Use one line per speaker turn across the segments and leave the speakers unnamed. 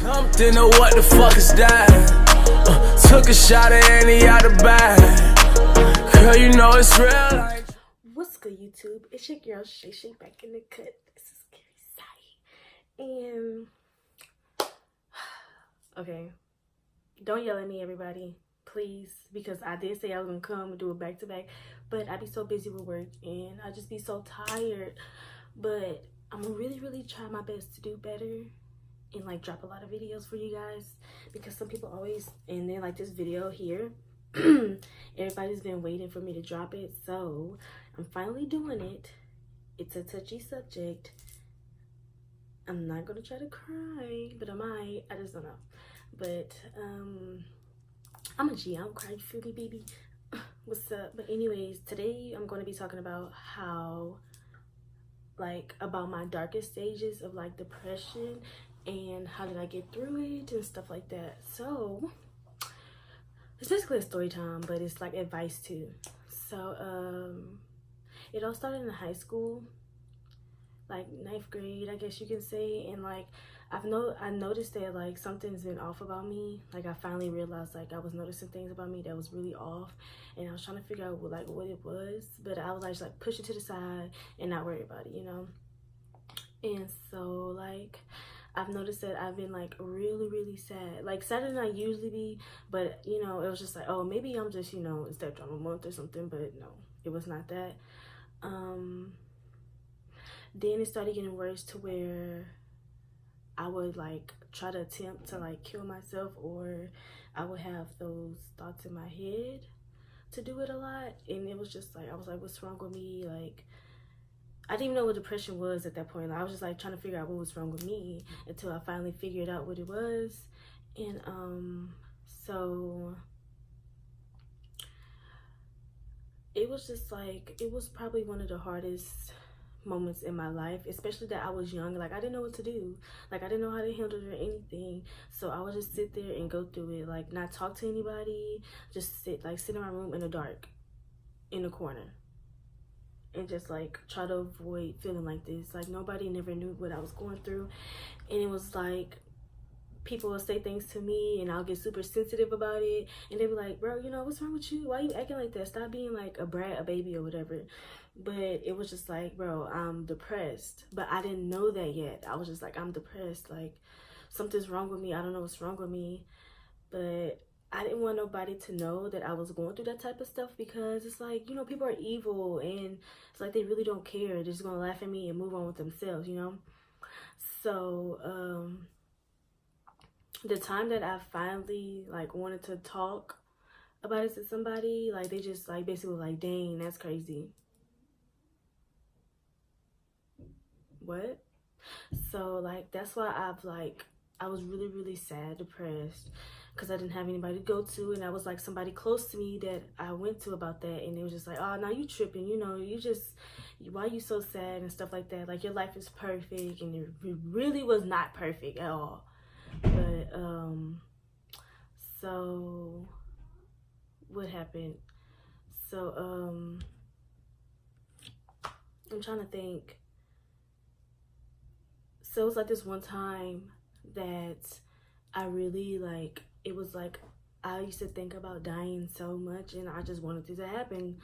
Jumped into what the fuck is that? Took a shot at Annie out the bag. Girl, you know it's real. Like...
What's good, YouTube? It's your girl Shay Shay back in the cut. This is Gary Sai. And okay, don't yell at me, everybody, please, because I did say I was gonna come and do it back to back, but I be so busy with work and I just be so tired. But I'm gonna really try my best to do better and like drop a lot of videos for you guys, because some people always, and then like this video here, everybody's been waiting for me to drop it, so I'm finally doing it. It's a touchy subject. I'm not gonna try to cry, but I might. I just don't know. But I'm a G. I don't cry. You feel me, baby? What's up? But anyways, today I'm gonna be talking about how, like, about my darkest stages of like depression and how did I get through it and stuff like that. So it's basically a story time, but it's like advice too. So it all started in high school, like 9th grade, I guess you can say. And like I noticed that like something's been off about me. Like I finally realized like I was noticing things about me that was really off, and I was trying to figure out what it was, but I was like push it to the side and not worry about it, you know. And so like I've noticed that I've been like really sad, like sadder than I usually be. But you know, it was just like, oh, maybe I'm just, you know, it's that drama month or something. But no, it was not that. Then it started getting worse to where I would like try to attempt to like kill myself, or I would have those thoughts in my head to do it a lot. And it was just like, I was like, what's wrong with me? Like, I didn't even know what depression was at that point. I was just like trying to figure out what was wrong with me until I finally figured out what it was. And so it was just like, it was probably one of the hardest moments in my life, especially that I was young. Like I didn't know what to do. Like I didn't know how to handle it or anything. So I would just sit there and go through it, like not talk to anybody, just sit in my room in the dark, in the corner, and just like try to avoid feeling like this. Like nobody never knew what I was going through. And it was like people will say things to me and I'll get super sensitive about it, and they'll be like, bro, you know, what's wrong with you? Why you acting like that? Stop being like a brat, a baby, or whatever. But it was just like, bro, I'm depressed. But I didn't know that yet. I was just like, I'm depressed, like something's wrong with me. I don't know what's wrong with me. But I didn't want nobody to know that I was going through that type of stuff, because it's like, you know, people are evil and it's like they really don't care. They're just gonna laugh at me and move on with themselves, you know. So the time that I finally like wanted to talk about it to somebody, like they just like basically like, dang, that's crazy. What? So like that's why I was really sad, depressed, because I didn't have anybody to go to. And I was like somebody close to me that I went to about that, and it was just like, oh, now you tripping, you know, why you so sad and stuff like that. Like your life is perfect, and it really was not perfect at all. But so what happened? So I'm trying to think. So it was like this one time that I really like, it was like I used to think about dying so much, and I just wanted it to happen.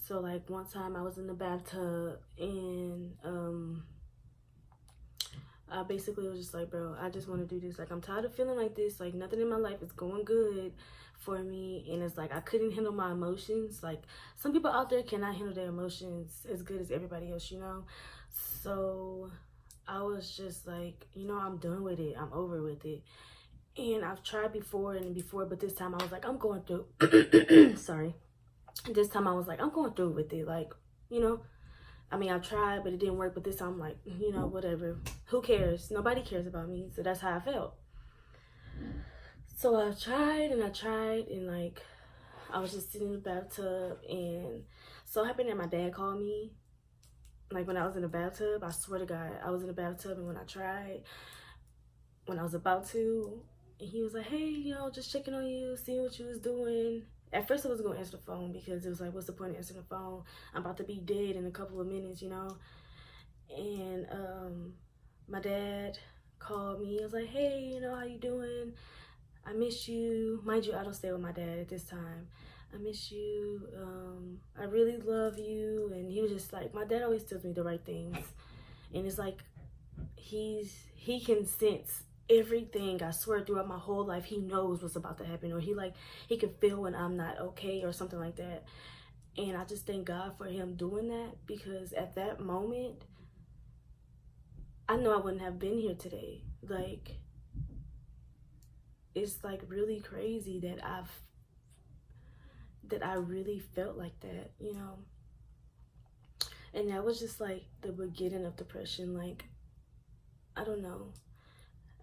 So like one time I was in the bathtub, and I basically was just like, bro, I just want to do this. Like I'm tired of feeling like this. Like nothing in my life is going good for me, and it's like I couldn't handle my emotions. Like some people out there cannot handle their emotions as good as everybody else, you know. So I was just like, you know, I'm done with it. I'm over with it. And I've tried before, but this time I was like, I'm going through. Sorry. This time I was like, I'm going through with it. Like, you know, I mean, I tried, but it didn't work. But this time I'm like, you know, whatever. Who cares? Nobody cares about me. So that's how I felt. So I tried, and like, I was just sitting in the bathtub, and so happened that my dad called me. Like when I was in the bathtub, I swear to God, I was in the bathtub, and when I was about to, and he was like, hey, you know, just checking on you, seeing what you was doing. At first I was gonna answer the phone, because it was like, what's the point of answering the phone? I'm about to be dead in a couple of minutes, you know. And my dad called me. I was like, hey, you know, how you doing? I miss you. Mind you, I don't stay with my dad at this time. I miss you. I really love you. And he was just like, my dad always tells me the right things. And it's like, he can sense everything. I swear, throughout my whole life, he knows what's about to happen, or he can feel when I'm not okay or something like that. And I just thank God for him doing that, because at that moment, I know I wouldn't have been here today. Like, it's like really crazy that I really felt like that, you know. And that was just like the beginning of depression. Like, I don't know.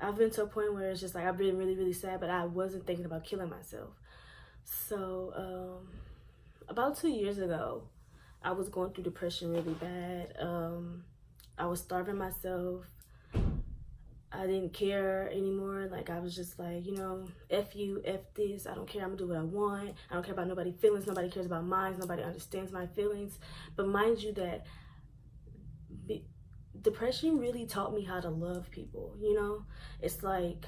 I've been to a point where it's just like I've been really, really sad, but I wasn't thinking about killing myself. So about 2 years ago, I was going through depression really bad. I was starving myself. I didn't care anymore. Like, I was just like, you know, F you, F this. I don't care. I'm gonna do what I want. I don't care about nobody's feelings. Nobody cares about mine. Nobody understands my feelings. But mind you that depression really taught me how to love people, you know? It's like,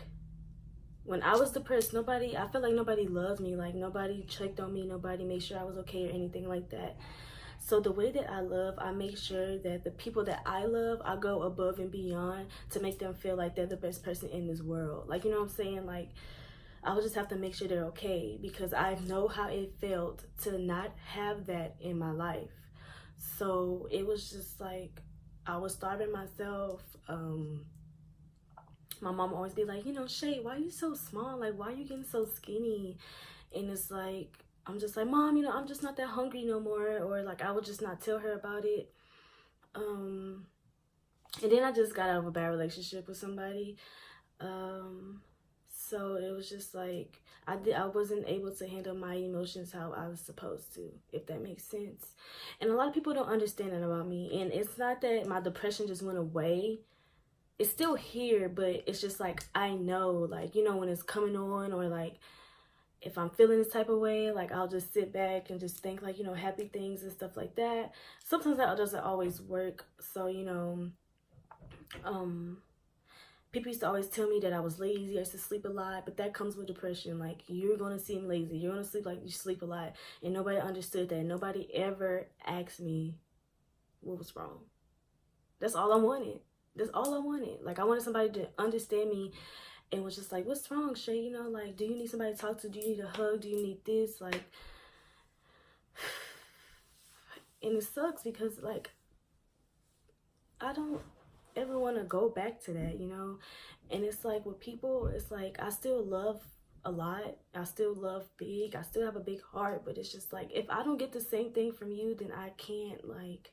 when I was depressed, I felt like nobody loved me. Like, nobody checked on me. Nobody made sure I was okay or anything like that. So the way that I love, I make sure that the people that I love, I go above and beyond to make them feel like they're the best person in this world. Like, you know what I'm saying? Like, I would just have to make sure they're okay, because I know how it felt to not have that in my life. So it was just like, I was starving myself. My mom always be like, you know, Shay, why are you so small? Like, why are you getting so skinny? And it's like, I'm just like, Mom, you know, I'm just not that hungry no more. Or like, I would just not tell her about it. And then I just got out of a bad relationship with somebody. So it was just like, I wasn't able to handle my emotions how I was supposed to, if that makes sense. And a lot of people don't understand that about me. And it's not that my depression just went away. It's still here, but it's just like, I know, like, you know, when it's coming on, or like, if I'm feeling this type of way, like, I'll just sit back and just think, like, you know, happy things and stuff like that. Sometimes that doesn't always work. So, you know, people used to always tell me that I was lazy, I used to sleep a lot, but that comes with depression. Like, you're going to seem lazy, you're going to sleep like you sleep a lot. And nobody understood that. Nobody ever asked me what was wrong. That's all I wanted. That's all I wanted. Like, I wanted somebody to understand me and was just like, what's wrong, Shay? You know, like, do you need somebody to talk to? Do you need a hug? Do you need this? Like, and it sucks because, like, I don't ever want to go back to that, you know? And it's like, with people, it's like, I still love a lot. I still love big. I still have a big heart, but it's just like, if I don't get the same thing from you, then I can't, like,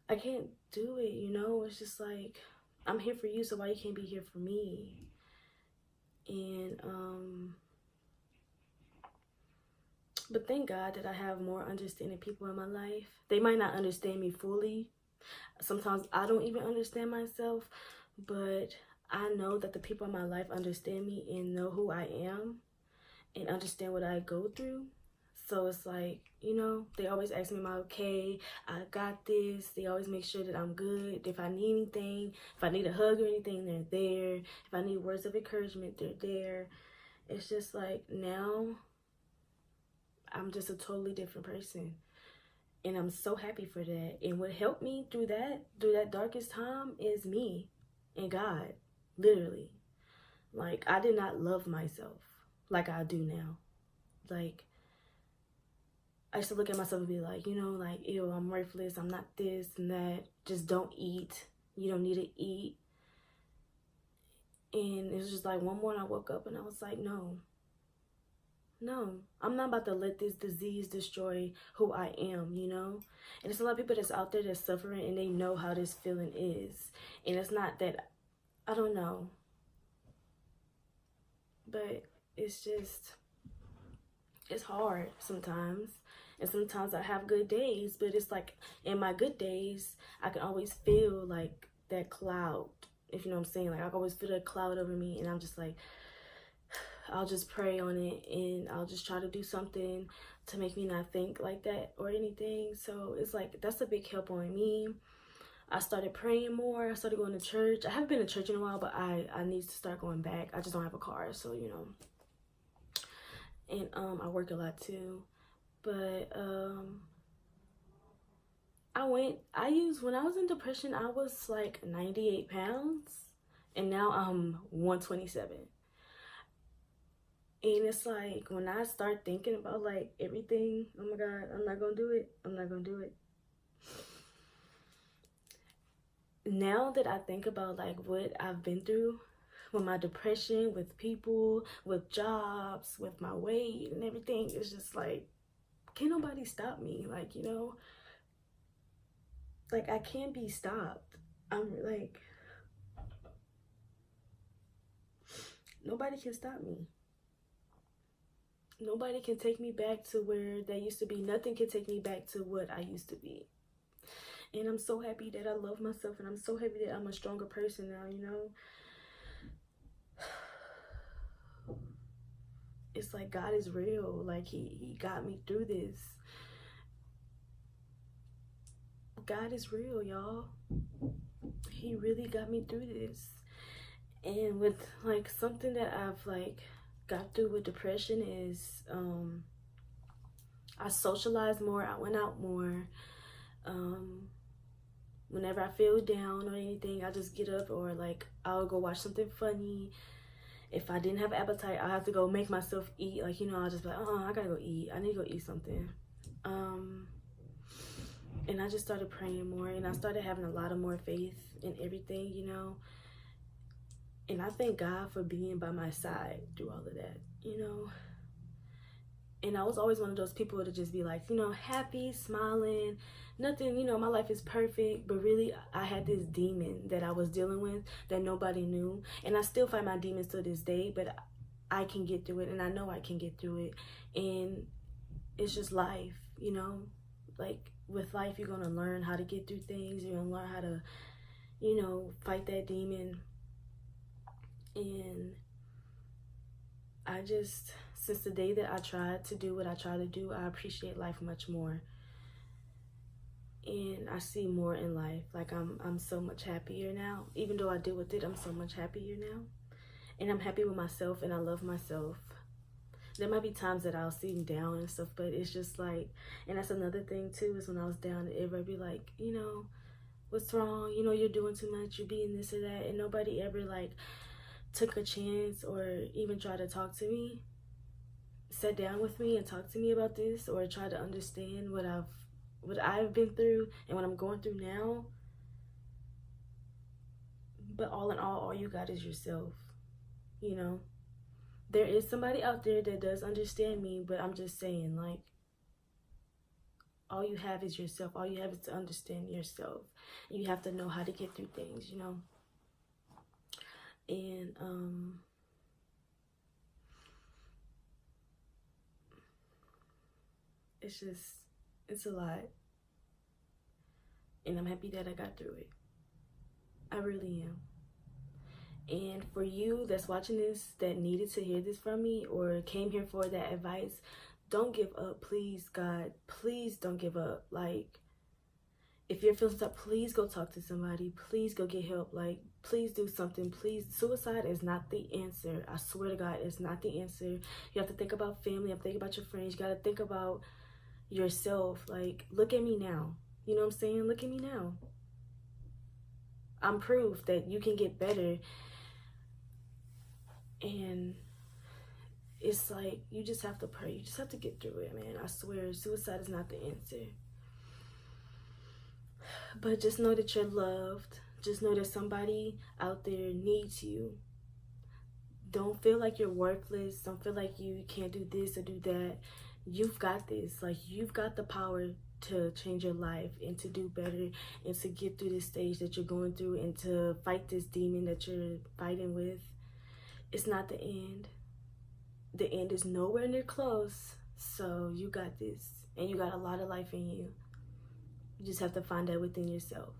I can't do it, you know? It's just like, I'm here for you, so why you can't be here for me? And but thank God that I have more understanding people in my life. They might not understand me fully. Sometimes I don't even understand myself, but I know that the people in my life understand me and know who I am and understand what I go through. So it's like, you know, they always ask me, am I okay? I got this. They always make sure that I'm good. If I need anything, if I need a hug or anything, they're there. If I need words of encouragement, they're there. It's just like, now I'm just a totally different person. And I'm so happy for that. And what helped me through that darkest time is me and God, literally. Like, I did not love myself like I do now. Like, I used to look at myself and be like, you know, like, ew, I'm worthless. I'm not this and that. Just don't eat. You don't need to eat. And it was just like, one morning I woke up and I was like, no, I'm not about to let this disease destroy who I am, you know? And there's a lot of people that's out there that's suffering and they know how this feeling is. And it's not that, I don't know. But it's just, it's hard sometimes. And sometimes I have good days, but it's like, in my good days, I can always feel like that cloud, if you know what I'm saying. Like, I can always feel that cloud over me, and I'm just like, I'll just pray on it, and I'll just try to do something to make me not think like that or anything. So it's like, that's a big help on me. I started praying more. I started going to church. I haven't been to church in a while, but I need to start going back. I just don't have a car, so you know. And I work a lot too. But when I was in depression, I was like 98 pounds, and now I'm 127. And it's like, when I start thinking about like everything, oh my God, I'm not gonna do it. I'm not gonna do it. Now that I think about like what I've been through with my depression, with people, with jobs, with my weight and everything, it's just like, can't nobody stop me. Like, you know, like I can't be stopped. I'm like, nobody can stop me. Nobody can take me back to where they used to be. Nothing can take me back to what I used to be. And I'm so happy that I love myself, and I'm so happy that I'm a stronger person now, you know. It's like God is real. Like he got me through this. God is real, y'all. He really got me through this. And with like something that I've like got through with depression is I socialized more. I went out more. Whenever I feel down or anything, I just get up, or like I'll go watch something funny. If I didn't have appetite, I have to go make myself eat. Like, you know, I'll just be like, oh, I gotta go eat. I need to go eat something. And I just started praying more, and I started having a lot of more faith in everything, you know. And I thank God for being by my side through all of that, you know. And I was always one of those people to just be like, you know, happy, smiling, nothing, you know, my life is perfect. But really, I had this demon that I was dealing with that nobody knew. And I still fight my demons to this day, but I can get through it, and I know I can get through it. And it's just life, you know. Like, with life, you're going to learn how to get through things. You're going to learn how to, you know, fight that demon. And I just, since the day that I tried to do what I try to do, I appreciate life much more. And I see more in life. Like, I'm so much happier now. Even though I deal with it, I'm so much happier now. And I'm happy with myself, and I love myself. There might be times that I'll seem down and stuff, but it's just like, and that's another thing too, is when I was down, everybody be like, you know, what's wrong? You know, you're doing too much, you're being this or that. And nobody ever like took a chance or even tried to talk to me, sat down with me and talked to me about this, or tried to understand what I've been through and what I'm going through now. But all in all you got is yourself, you know. There is somebody out there that does understand me, but I'm just saying, like, all you have is yourself. All you have is to understand yourself. You have to know how to get through things, you know. And it's a lot. And I'm happy that I got through it. I really am. And for you that's watching this, that needed to hear this from me or came here for that advice, don't give up, please, God. Please don't give up. Like, if you're feeling stuck, please go talk to somebody. Please go get help. Like, please do something. Please. Suicide is not the answer. I swear to God, it's not the answer. You have to think about family. You have to think about your friends. You got to think about yourself. Like, look at me now. You know what I'm saying? Look at me now. I'm proof that you can get better. And it's like, you just have to pray. You just have to get through it, man. I swear, suicide is not the answer. But just know that you're loved. Just know that somebody out there needs you. Don't feel like you're worthless. Don't feel like you can't do this or do that. You've got this. Like, you've got the power to change your life and to do better and to get through this stage that you're going through and to fight this demon that you're fighting with. It's not the end. The end is nowhere near close. So you got this. And you got a lot of life in you. You just have to find that within yourself.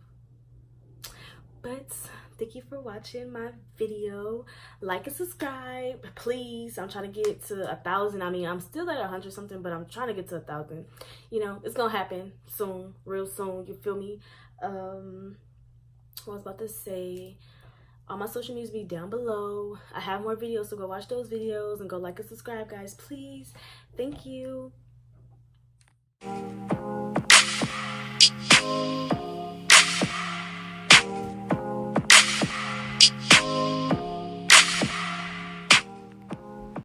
But thank you for watching my video. Like and subscribe, please. I'm trying to get to 1,000. I mean, I'm still at 100 something, but I'm trying to get to 1,000. You know, it's gonna happen soon, real soon. You feel me? I was about to say, all my social medias be down below. I have more videos, so go watch those videos and go like and subscribe, guys, please. Thank you.